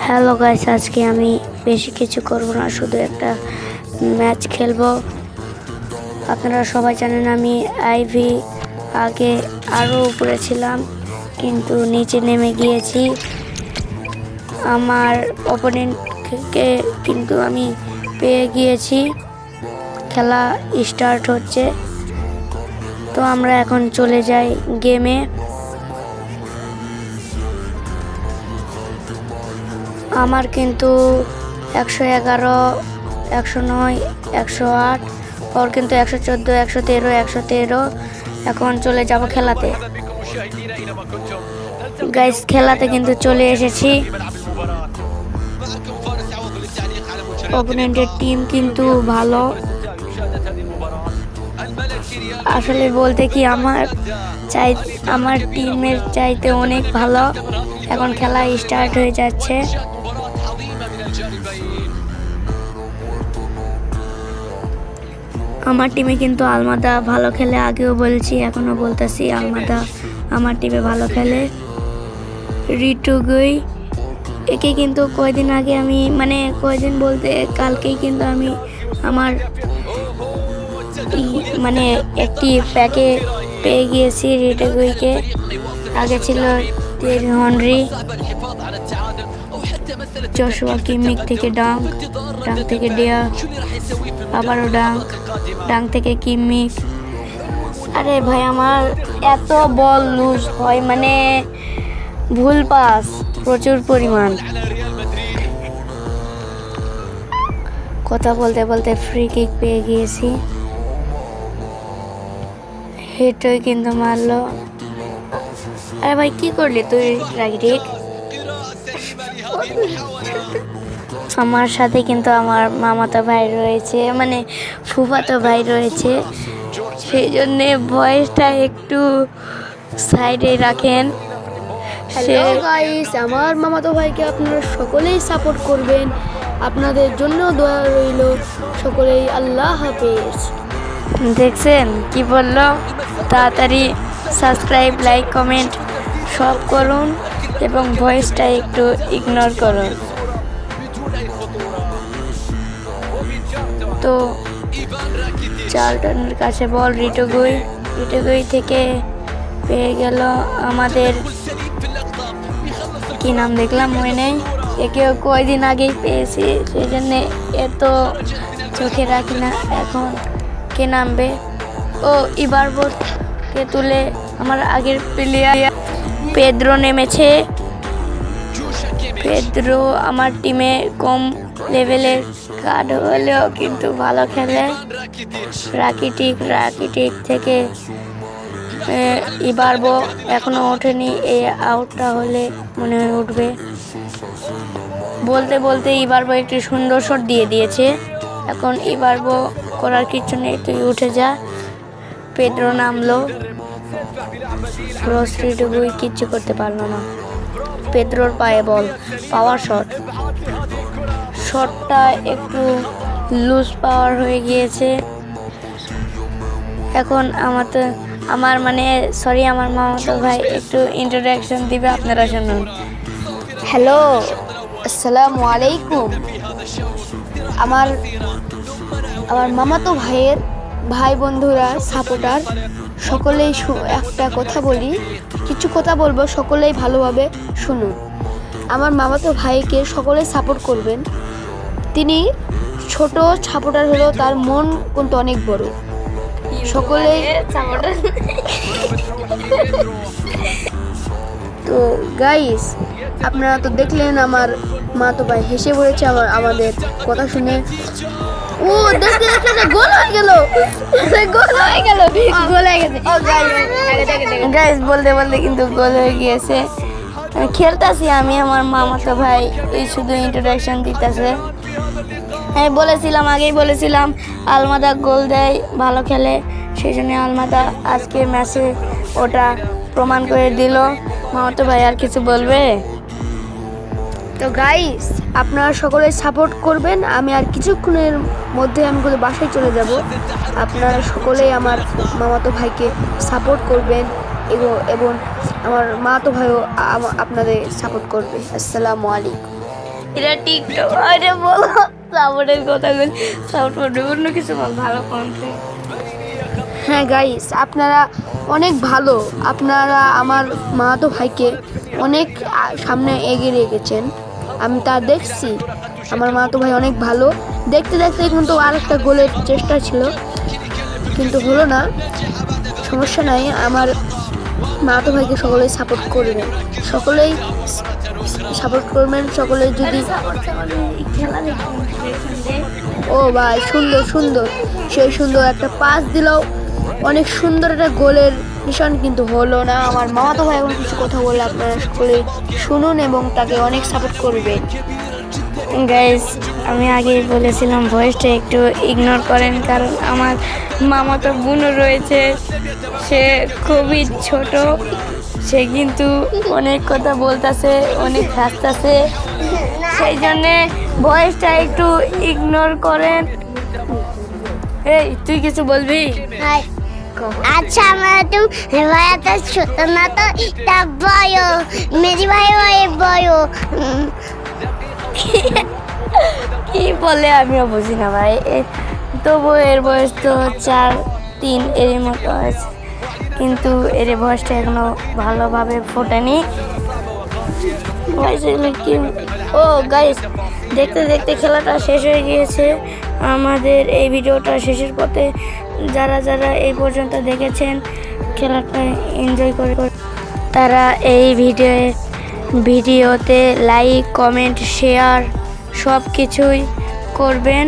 Hello guys, আজকে আমি বেশি কিছু করব না, শুধু একটা ম্যাচ খেলবো। আপনারা সবাই জানেন আমি আইভি আগে আরও উপরে ছিলাম, কিন্তু নিচে নেমে গিয়েছি। আমার অপোনেন্টকে কিন্তু আমি পেয়ে গিয়েছি। খেলা স্টার্ট হচ্ছে, তো আমরা এখন চলে যাই গেমে। আমার কিন্তু 111, 109, 108, ওর কিন্তু 114, 113, 113। এখন চলে যাব খেলাতে। গাইস, খেলাতে কিন্তু চলে এসেছি। অপোনেন্টের টিম কিন্তু ভালো, আসলে বলতে কি আমার টিমের চাইতে অনেক ভালো। এখন খেলা স্টার্ট হয়ে যাচ্ছে। আমার টিমে কিন্তু আলমাদা ভালো খেলে, আগেও বলছি এখনো বলতেছি, আলমাদা আমার টিমে ভালো খেলে। রিটুগুই, একে কিন্তু কয়দিন আগে আমি কয়দিন বলতে কালকেই কিন্তু আমি আমার একটি প্যাকে পেয়ে গিয়েছি রিটুগুইকে। আগে ছিল তিয়েরি হেনরি, জশুয়া কিমিক থেকে ডাঙ্ক থেকে ডিয়া, আবারও ডাঙ্ক থেকে কিমিক। আরে ভাই, আমার এত বল লুজ হয়, ভুল পাস প্রচুর পরিমাণ। কথা বলতে বলতে ফ্রি কিক পেয়ে গিয়েছি। হেটই কিন্তু মারলো। আরে ভাই, কি করলি তুই রাগিক? আমার সাথে কিন্তু আমার মামাতো ভাই রয়েছে, ফুফাতো ভাই রয়েছে, সেই জন্যে ভয়েসটা একটু সাইডে রাখেন। হ্যালো গাইস, আমার মামাতো ভাইকে আপনারা সকলেই সাপোর্ট করবেন। আপনাদের জন্য দোয়া রইল সকলেই। আল্লাহ হাফেজ। দেখছেন কি বললো? তাড়াতাড়ি সাবস্ক্রাইব, লাইক, কমেন্ট সব করুন এবং ভয়েসটা একটু ইগনোর করুন। তো চার্লটনের কাছে বল, রিটুগুই থেকে পেয়ে গেল আমাদের কি নাম দেখলাম মনে নেই, একেও কয়দিন আগেই পেয়েছি, সেই জন্যে এত চোখে রাখি না। এখন কে নামবে? ও ইবারবোকে তুলে আমার আগের প্লেয়ার পেদ্রো নেমেছে। পেদ্রো আমার টিমে কম লেভেলের কার্ড হলেও কিন্তু ভালো খেলে। রাকিটিক থেকে ইবারবো এখনো ওঠেনি, এই আউটটা হলে মনে হয় উঠবে। বলতে বলতে ইবারবো একটি সুন্দর শট দিয়ে দিয়েছে। এখন ইবারবো করার কিছু নেই, তুই উঠে যা। পেদ্রো নামলো, রিটুগুই কিচ্ছু করতে পারলো না। পেদ্রোর পায়ে বল, পাওয়ার শটটা একটু লুজ পাওয়ার হয়ে গিয়েছে। এখন আমার মামাতো ভাই একটু ইন্ট্রোডাকশন দিবে, আপনারা শুনুন। হ্যালো, আসসালামু আলাইকুম। আমার মামাতো ভাইয়ের ভাই বন্ধুরা, সাপোর্টার সকলেই একটা কথা বলি, কিছু কথা বলবো, সকলেই ভালোভাবে শুনুন। আমার মামাতো ভাইকে সকলেই সাপোর্ট করবেন। তিনি ছোট সাপোর্টার হলেও তার মন কিন্তু অনেক বড়। সকলেই তো গাইস, আপনারা তো দেখলেন আমার মামাতো ভাই হেসে পড়েছে আমাদের কথা শুনে। ও দেখতে গোল হয়ে গেল। গাইস, বলতে বলতে কিন্তু গোল হয়ে গিয়েছে। খেলতেছি আমি, আমার মামাতো ভাই এই শুধু ইন্ট্রোডাকশন দিতেছে। আমি আগেই বলেছিলাম আলমাদা গোল দেয়, ভালো খেলে, সেই জন্য আলমাদা আজকের ম্যাচে ওটা প্রমাণ করে দিল। মামাতো ভাই আর কিছু বলবে? তো গাইস, আপনারা সকলে সাপোর্ট করবেন। আমি আর কিছুক্ষণের মধ্যে আমি বাসায় চলে যাব। আপনারা সকলেই আমার মামাতো ভাইকে সাপোর্ট করবেন এবং আমার মামাতো ভাইও আপনাদের সাপোর্ট করবে। আসসালামু আলাইকুম। এটা টিকটক আরে বলো সাপোর্টের কথা বল সাপোর্ট অন্য কিছু বল ভালো কন্টেন্ট। হ্যাঁ গাইস, আপনারা অনেক ভালো, আপনারা আমার মামাতো ভাইকে অনেক সামনে এগিয়ে রেখেছেন, আমি তা দেখছি। আমার মামাতো ভাই অনেক ভালো, দেখতে দেখতে কিন্তু আরেকটা গোলের চেষ্টা ছিল কিন্তু হলো না, সমস্যা নাই। আমার মামাতো ভাইকে সকলেই সাপোর্ট করবেন, সকলেই সাপোর্ট করবেন, সকলেই যদি খেলা ও ভাই সুন্দর সুন্দর, সেই সুন্দর একটা পাস দিলেও অনেক সুন্দর একটা গোলের নিশান কিন্তু হলো না। আমার মামাতো ভাই এখন কিছু কথা বলে আপনারা সকলে শুনুন এবং তাকে অনেক সাপোর্ট করবেন। গাইস আমি আগেই বলেছিলাম ভয়েসটা একটু ইগনোর করেন, কারণ আমার মামাতো বোনও রয়েছে, সে খুবই ছোট, সে কিন্তু অনেক কথা বলতেছে, অনেক হাসতেছে, সেই জন্যে ভয়েসটা একটু ইগনোর করেন। এই তুই কিছু বলবি? अच्छा मैं तुम भाया तो छोटा ना तो तब बयो मेरी भाई भाई बयो কি বলে আমিও বুঝি না ভাই, তবু এর বয়স তো 4-3 এরই মতো আছে, কিন্তু এর বয়সটা এখনো ভালোভাবে ফোটেনি। ও গাইস, দেখতে দেখতে খেলাটা শেষ হয়ে গিয়েছে, আমাদের এই ভিডিওটা শেষের পথে। যারা যারা এই পর্যন্ত দেখেছেন খেলাটা এনজয় করে, তারা এই ভিডিওতে লাইক কমেন্ট শেয়ার সব কিছুই করবেন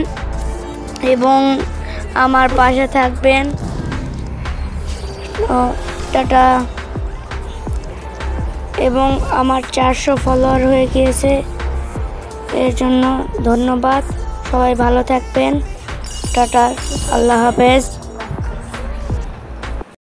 এবং আমার পাশে থাকবেন। টাটা। এবং আমার 400 ফলোয়ার হয়ে গিয়েছে, এর জন্য ধন্যবাদ। সবাই ভালো থাকবেন। টাটা, আল্লাহ হাফেজ।